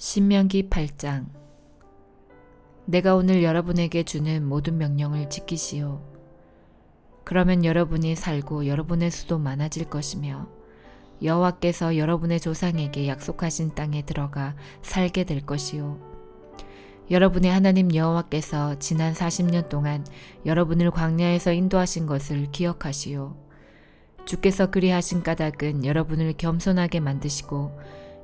신명기 8장. 내가 오늘 여러분에게 주는 모든 명령을 지키시오. 그러면 여러분이 살고 여러분의 수도 많아질 것이며 여호와께서 여러분의 조상에게 약속하신 땅에 들어가 살게 될 것이요. 여러분의 하나님 여호와께서 지난 40년 동안 여러분을 광야에서 인도하신 것을 기억하시오. 주께서 그리하신 까닭은 여러분을 겸손하게 만드시고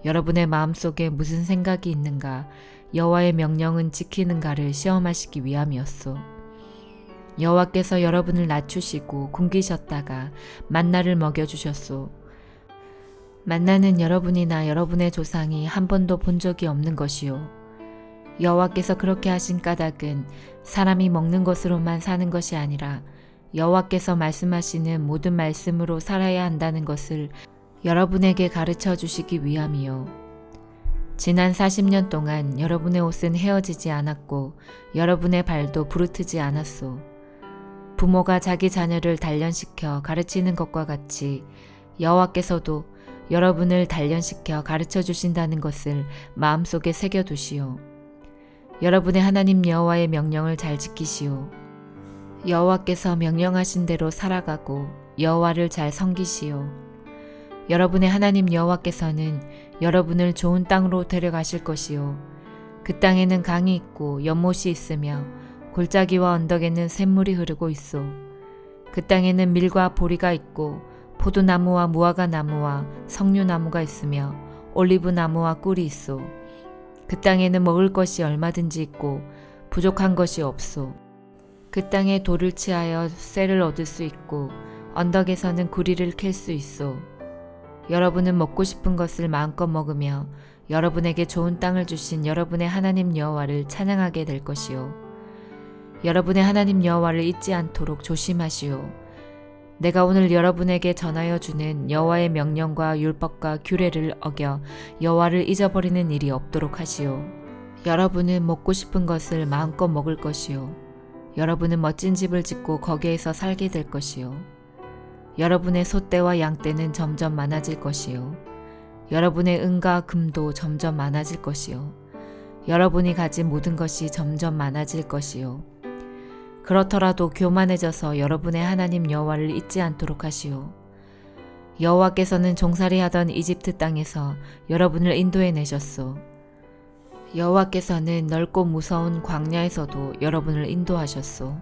여러분의 마음속에 무슨 생각이 있는가, 여호와의 명령은 지키는가를 시험하시기 위함이었소. 여호와께서 여러분을 낮추시고 굶기셨다가 만나를 먹여주셨소. 만나는 여러분이나 여러분의 조상이 한 번도 본 적이 없는 것이요. 여호와께서 그렇게 하신 까닭은 사람이 먹는 것으로만 사는 것이 아니라 여호와께서 말씀하시는 모든 말씀으로 살아야 한다는 것을 여러분에게 가르쳐 주시기 위함이요. 지난 40년 동안 여러분의 옷은 헤어지지 않았고 여러분의 발도 부르트지 않았소. 부모가 자기 자녀를 단련시켜 가르치는 것과 같이 여호와께서도 여러분을 단련시켜 가르쳐 주신다는 것을 마음속에 새겨두시오. 여러분의 하나님 여호와의 명령을 잘 지키시오. 여호와께서 명령하신 대로 살아가고 여호와를 잘 섬기시오. 여러분의 하나님 여호와께서는 여러분을 좋은 땅으로 데려가실 것이요. 그 땅에는 강이 있고 연못이 있으며 골짜기와 언덕에는 샘물이 흐르고 있어. 그 땅에는 밀과 보리가 있고 포도나무와 무화과 나무와 석류나무가 있으며 올리브 나무와 꿀이 있어. 그 땅에는 먹을 것이 얼마든지 있고 부족한 것이 없소. 그 땅에 돌을 치하여 쇠를 얻을 수 있고 언덕에서는 구리를 캘 수 있어. 여러분은 먹고 싶은 것을 마음껏 먹으며 여러분에게 좋은 땅을 주신 여러분의 하나님 여호와를 찬양하게 될 것이요. 여러분의 하나님 여호와를 잊지 않도록 조심하시오. 내가 오늘 여러분에게 전하여 주는 여호와의 명령과 율법과 규례를 어겨 여호와를 잊어버리는 일이 없도록 하시오. 여러분은 먹고 싶은 것을 마음껏 먹을 것이요. 여러분은 멋진 집을 짓고 거기에서 살게 될 것이요. 여러분의 소떼와 양떼는 점점 많아질 것이요. 여러분의 은과 금도 점점 많아질 것이요. 여러분이 가진 모든 것이 점점 많아질 것이요. 그렇더라도 교만해져서 여러분의 하나님 여호와를 잊지 않도록 하시오. 여호와께서는 종살이하던 이집트 땅에서 여러분을 인도해 내셨소. 여호와께서는 넓고 무서운 광야에서도 여러분을 인도하셨소.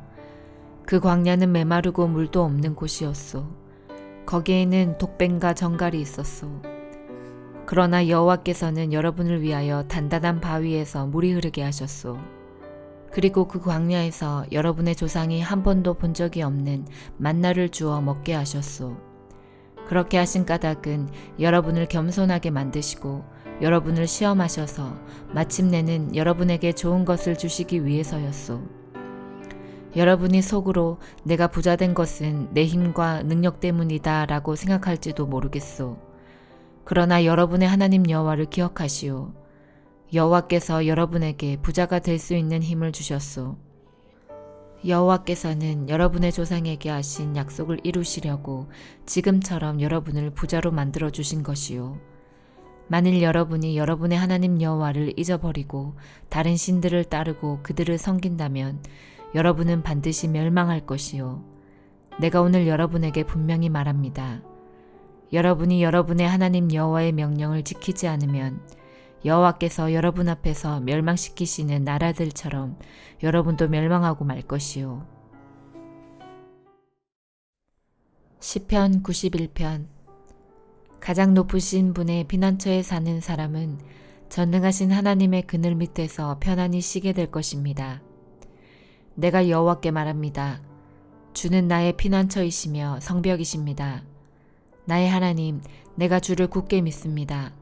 그 광야는 메마르고 물도 없는 곳이었소. 거기에는 독뱀과 정갈이 있었소. 그러나 여호와께서는 여러분을 위하여 단단한 바위에서 물이 흐르게 하셨소. 그리고 그 광야에서 여러분의 조상이 한 번도 본 적이 없는 만나를 주어 먹게 하셨소. 그렇게 하신 까닭은 여러분을 겸손하게 만드시고 여러분을 시험하셔서 마침내는 여러분에게 좋은 것을 주시기 위해서였소. 여러분이 속으로 내가 부자된 것은 내 힘과 능력 때문이다 라고 생각할지도 모르겠소. 그러나 여러분의 하나님 여호와를 기억하시오. 여호와께서 여러분에게 부자가 될 수 있는 힘을 주셨소. 여호와께서는 여러분의 조상에게 하신 약속을 이루시려고 지금처럼 여러분을 부자로 만들어 주신 것이요. 만일 여러분이 여러분의 하나님 여호와를 잊어버리고 다른 신들을 따르고 그들을 섬긴다면 여러분은 반드시 멸망할 것이요. 내가 오늘 여러분에게 분명히 말합니다. 여러분이 여러분의 하나님 여호와의 명령을 지키지 않으면 여호와께서 여러분 앞에서 멸망시키시는 나라들처럼 여러분도 멸망하고 말 것이요. 시편 91편. 가장 높으신 분의 피난처에 사는 사람은 전능하신 하나님의 그늘 밑에서 편안히 쉬게 될 것입니다. 내가 여호와께 말합니다. 주는 나의 피난처이시며 성벽이십니다. 나의 하나님, 내가 주를 굳게 믿습니다.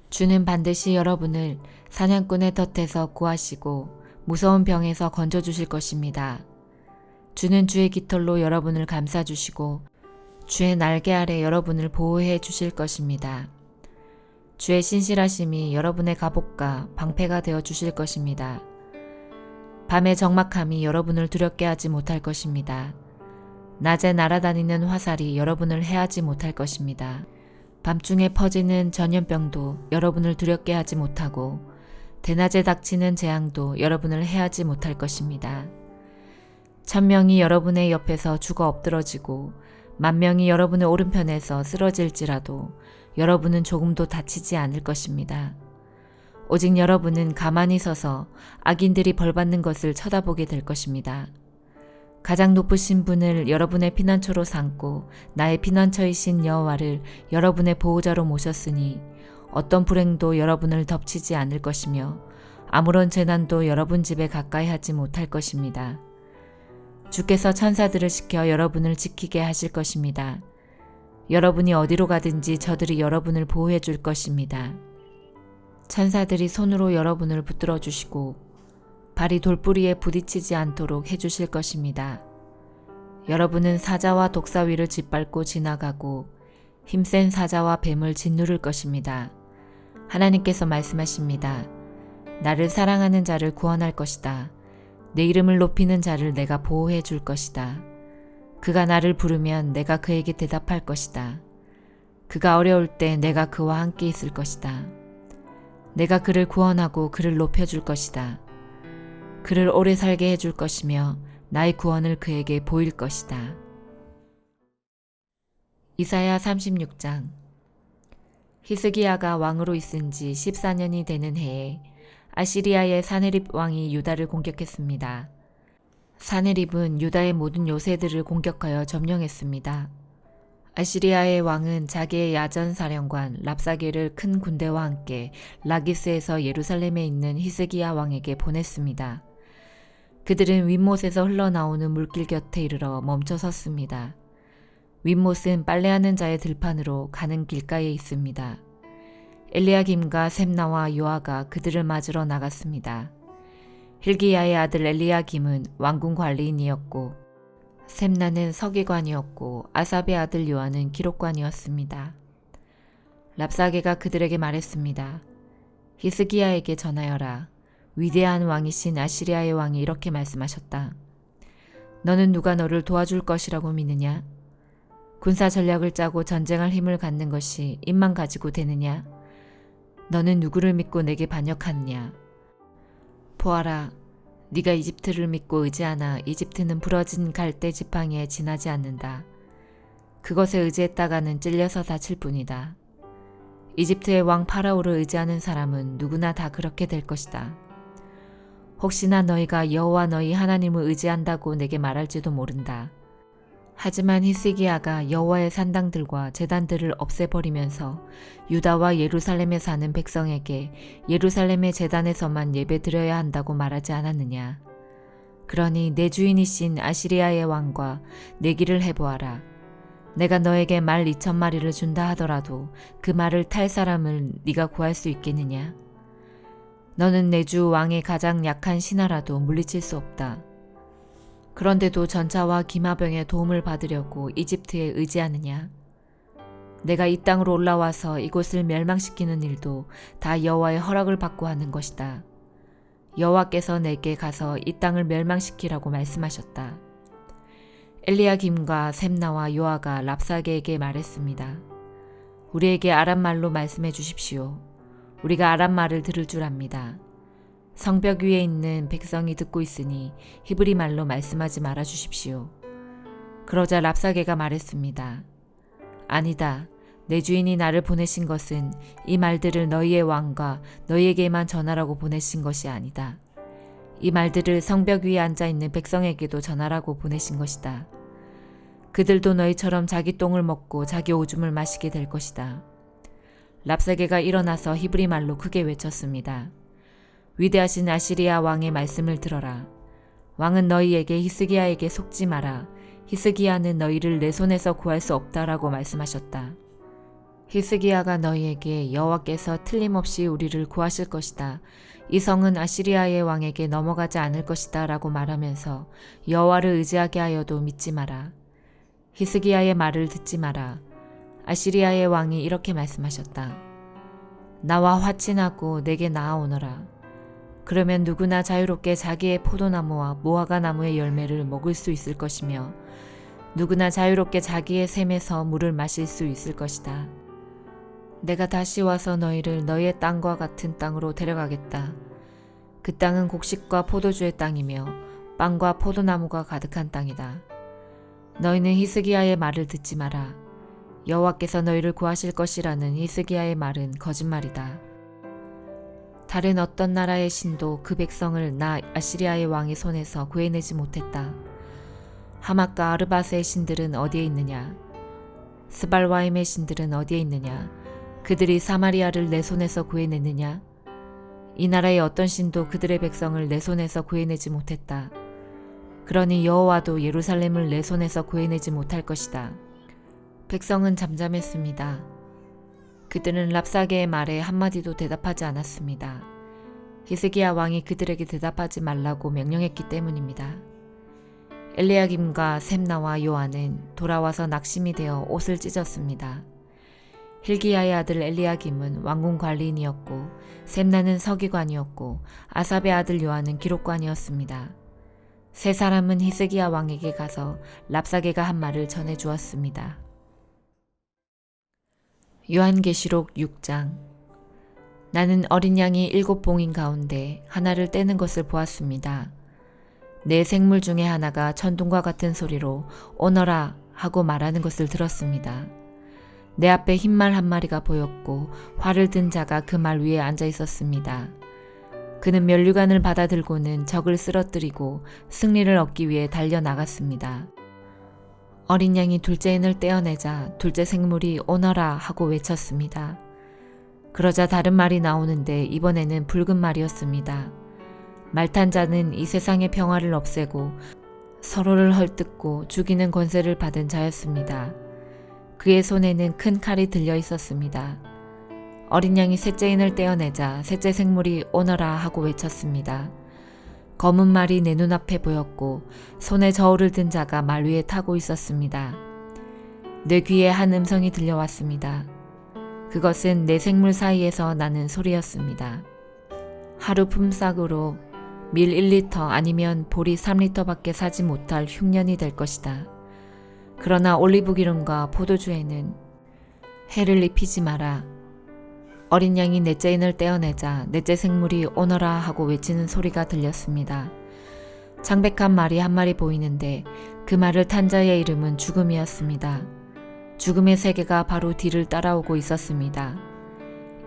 주는 반드시 여러분을 사냥꾼의 덫에서 구하시고 무서운 병에서 건져주실 것입니다. 주는 주의 깃털로 여러분을 감싸주시고 주의 날개 아래 여러분을 보호해 주실 것입니다. 주의 신실하심이 여러분의 갑옷과 방패가 되어 주실 것입니다. 밤의 적막함이 여러분을 두렵게 하지 못할 것입니다. 낮에 날아다니는 화살이 여러분을 해하지 못할 것입니다. 밤중에 퍼지는 전염병도 여러분을 두렵게 하지 못하고 대낮에 닥치는 재앙도 여러분을 해하지 못할 것입니다. 1000명이 여러분의 옆에서 죽어 엎드러지고 10,000명이 여러분의 오른편에서 쓰러질지라도 여러분은 조금도 다치지 않을 것입니다. 오직 여러분은 가만히 서서 악인들이 벌받는 것을 쳐다보게 될 것입니다. 가장 높으신 분을 여러분의 피난처로 삼고 나의 피난처이신 여호와를 여러분의 보호자로 모셨으니 어떤 불행도 여러분을 덮치지 않을 것이며 아무런 재난도 여러분 집에 가까이 하지 못할 것입니다. 주께서 천사들을 시켜 여러분을 지키게 하실 것입니다. 여러분이 어디로 가든지 저들이 여러분을 보호해 줄 것입니다. 천사들이 손으로 여러분을 붙들어 주시고 발이 돌뿌리에 부딪히지 않도록 해주실 것입니다. 여러분은 사자와 독사 위를 짓밟고 지나가고 힘센 사자와 뱀을 짓누를 것입니다. 하나님께서 말씀하십니다. 나를 사랑하는 자를 구원할 것이다. 내 이름을 높이는 자를 내가 보호해 줄 것이다. 그가 나를 부르면 내가 그에게 대답할 것이다. 그가 어려울 때 내가 그와 함께 있을 것이다. 내가 그를 구원하고 그를 높여줄 것이다. 그를 오래 살게 해줄 것이며 나의 구원을 그에게 보일 것이다. 이사야 36장. 히스기야가 왕으로 있은 지 14년이 되는 해에 아시리아의 사네립 왕이 유다를 공격했습니다. 사네립은 유다의 모든 요새들을 공격하여 점령했습니다. 아시리아의 왕은 자기의 야전 사령관 랍사게를 큰 군대와 함께 라기스에서 예루살렘에 있는 히스기야 왕에게 보냈습니다. 그들은 윗못에서 흘러나오는 물길 곁에 이르러 멈춰 섰습니다. 윗못은 빨래하는 자의 들판으로 가는 길가에 있습니다. 엘리야김과 셈나와 요아가 그들을 맞으러 나갔습니다. 힐기야의 아들 엘리야김은 왕궁 관리인이었고 셈나는 서기관이었고 아삽의 아들 요아는 기록관이었습니다. 랍사게가 그들에게 말했습니다. 히스기야에게 전하여라. 위대한 왕이신 아시리아의 왕이 이렇게 말씀하셨다. 너는 누가 너를 도와줄 것이라고 믿느냐? 군사 전략을 짜고 전쟁할 힘을 갖는 것이 입만 가지고 되느냐? 너는 누구를 믿고 내게 반역하느냐? 보아라, 네가 이집트를 믿고 의지하나 이집트는 부러진 갈대 지팡이에 지나지 않는다. 그것에 의지했다가는 찔려서 다칠 뿐이다. 이집트의 왕 파라오를 의지하는 사람은 누구나 다 그렇게 될 것이다. 혹시나 너희가 여호와 너희 하나님을 의지한다고 내게 말할지도 모른다. 하지만 히스기야가 여호와의 산당들과 제단들을 없애버리면서 유다와 예루살렘에 사는 백성에게 예루살렘의 제단에서만 예배드려야 한다고 말하지 않았느냐. 그러니 내 주인이신 아시리아의 왕과 내기를 해보아라. 내가 너에게 말 2,000마리를 준다 하더라도 그 말을 탈 사람을 네가 구할 수 있겠느냐. 너는 내 주 왕의 가장 약한 신하라도 물리칠 수 없다. 그런데도 전차와 기마병의 도움을 받으려고 이집트에 의지하느냐? 내가 이 땅으로 올라와서 이곳을 멸망시키는 일도 다 여호와의 허락을 받고 하는 것이다. 여호와께서 내게 가서 이 땅을 멸망시키라고 말씀하셨다. 엘리야김과 셈나와 요아가 랍사게에게 말했습니다. 우리에게 아람말로 말씀해 주십시오. 우리가 아람말을 들을 줄 압니다. 성벽 위에 있는 백성이 듣고 있으니 히브리 말로 말씀하지 말아 주십시오. 그러자 랍사게가 말했습니다. 아니다. 내 주인이 나를 보내신 것은 이 말들을 너희의 왕과 너희에게만 전하라고 보내신 것이 아니다. 이 말들을 성벽 위에 앉아있는 백성에게도 전하라고 보내신 것이다. 그들도 너희처럼 자기 똥을 먹고 자기 오줌을 마시게 될 것이다. 랍사게가 일어나서 히브리 말로 크게 외쳤습니다. 위대하신 아시리아 왕의 말씀을 들어라. 왕은 너희에게 히스기야에게 속지 마라. 히스기야는 너희를 내 손에서 구할 수 없다라고 말씀하셨다. 히스기야가 너희에게 여호와께서 틀림없이 우리를 구하실 것이다. 이 성은 아시리아의 왕에게 넘어가지 않을 것이다 라고 말하면서 여호와를 의지하게 하여도 믿지 마라. 히스기야의 말을 듣지 마라. 아시리아의 왕이 이렇게 말씀하셨다. 나와 화친하고 내게 나아오너라. 그러면 누구나 자유롭게 자기의 포도나무와 무화과 나무의 열매를 먹을 수 있을 것이며 누구나 자유롭게 자기의 샘에서 물을 마실 수 있을 것이다. 내가 다시 와서 너희를 너희의 땅과 같은 땅으로 데려가겠다. 그 땅은 곡식과 포도주의 땅이며 빵과 포도나무가 가득한 땅이다. 너희는 히스기야의 말을 듣지 마라. 여호와께서 너희를 구하실 것이라는 히스기야의 말은 거짓말이다. 다른 어떤 나라의 신도 그 백성을 나 아시리아의 왕의 손에서 구해내지 못했다. 하맛과 아르밧의 신들은 어디에 있느냐? 스발와임의 신들은 어디에 있느냐? 그들이 사마리아를 내 손에서 구해냈느냐? 이 나라의 어떤 신도 그들의 백성을 내 손에서 구해내지 못했다. 그러니 여호와도 예루살렘을 내 손에서 구해내지 못할 것이다. 백성은 잠잠했습니다. 그들은 랍사게의 말에 한마디도 대답하지 않았습니다. 히스기야 왕이 그들에게 대답하지 말라고 명령했기 때문입니다. 엘리야김과 셈나와 요한은 돌아와서 낙심이 되어 옷을 찢었습니다. hil기야의 아들 엘리야김은 왕궁 관리인이었고 셈나는 서기관이었고 아삽의 아들 요한은 기록관이었습니다. 세 사람은 히스기야 왕에게 가서 랍사게가 한 말을 전해 주었습니다. 요한계시록 6장. 나는 어린 양이 7봉인 가운데 하나를 떼는 것을 보았습니다. 네 생물 중에 하나가 천둥과 같은 소리로 오너라 하고 말하는 것을 들었습니다. 내 앞에 흰말 한 마리가 보였고 활을 든 자가 그 말 위에 앉아 있었습니다. 그는 면류관을 받아들고는 적을 쓰러뜨리고 승리를 얻기 위해 달려나갔습니다. 어린 양이 둘째 인을 떼어내자 둘째 생물이 오너라 하고 외쳤습니다. 그러자 다른 말이 나오는데 이번에는 붉은 말이었습니다. 말탄 자는 이 세상의 평화를 없애고 서로를 헐뜯고 죽이는 권세를 받은 자였습니다. 그의 손에는 큰 칼이 들려 있었습니다. 어린 양이 셋째 인을 떼어내자 셋째 생물이 오너라 하고 외쳤습니다. 검은 말이 내 눈앞에 보였고 손에 저울을 든 자가 말 위에 타고 있었습니다. 내 귀에 한 음성이 들려왔습니다. 그것은 내 생물 사이에서 나는 소리였습니다. 하루 품삯으로 밀 1리터 아니면 보리 3리터밖에 사지 못할 흉년이 될 것이다. 그러나 올리브 기름과 포도주에는 해를 입히지 마라. 어린 양이 넷째 인을 떼어내자 넷째 생물이 오너라 하고 외치는 소리가 들렸습니다. 창백한 말이 한 마리 보이는데 그 말을 탄 자의 이름은 죽음이었습니다. 죽음의 세계가 바로 뒤를 따라오고 있었습니다.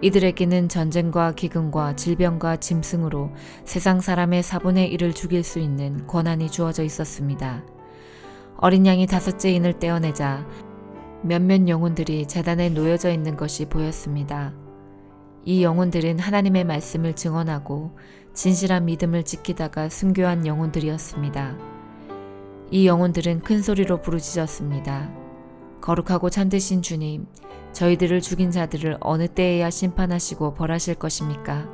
이들에게는 전쟁과 기근과 질병과 짐승으로 세상 사람의 4분의 1을 죽일 수 있는 권한이 주어져 있었습니다. 어린 양이 다섯째 인을 떼어내자 몇몇 영혼들이 제단에 놓여져 있는 것이 보였습니다. 이 영혼들은 하나님의 말씀을 증언하고 진실한 믿음을 지키다가 순교한 영혼들이었습니다. 이 영혼들은 큰 소리로 부르짖었습니다. 거룩하고 참되신 주님, 저희들을 죽인 자들을 어느 때에야 심판하시고 벌하실 것입니까?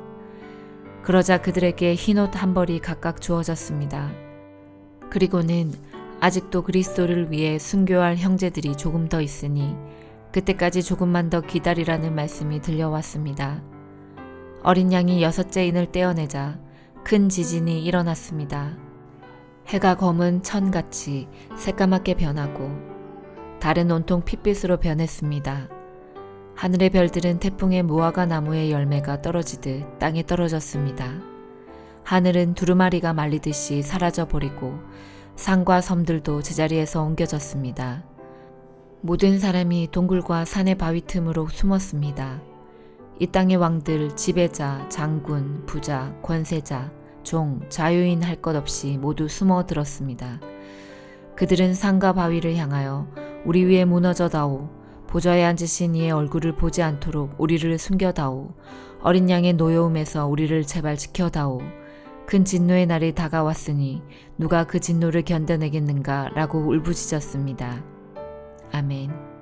그러자 그들에게 흰옷 한 벌이 각각 주어졌습니다. 그리고는 아직도 그리스도를 위해 순교할 형제들이 조금 더 있으니 그때까지 조금만 더 기다리라는 말씀이 들려왔습니다. 어린 양이 여섯째 인을 떼어내자 큰 지진이 일어났습니다. 해가 검은 천같이 새까맣게 변하고 달은 온통 핏빛으로 변했습니다. 하늘의 별들은 태풍의 무화과 나무의 열매가 떨어지듯 땅에 떨어졌습니다. 하늘은 두루마리가 말리듯이 사라져버리고 산과 섬들도 제자리에서 옮겨졌습니다. 모든 사람이 동굴과 산의 바위 틈으로 숨었습니다. 이 땅의 왕들, 지배자, 장군, 부자, 권세자, 종, 자유인 할 것 없이 모두 숨어들었습니다. 그들은 산과 바위를 향하여 우리 위에 무너져다오, 보좌에 앉으신 이의 얼굴을 보지 않도록 우리를 숨겨다오, 어린 양의 노여움에서 우리를 제발 지켜다오, 큰 진노의 날이 다가왔으니 누가 그 진노를 견뎌내겠는가 라고 울부짖었습니다. 아멘.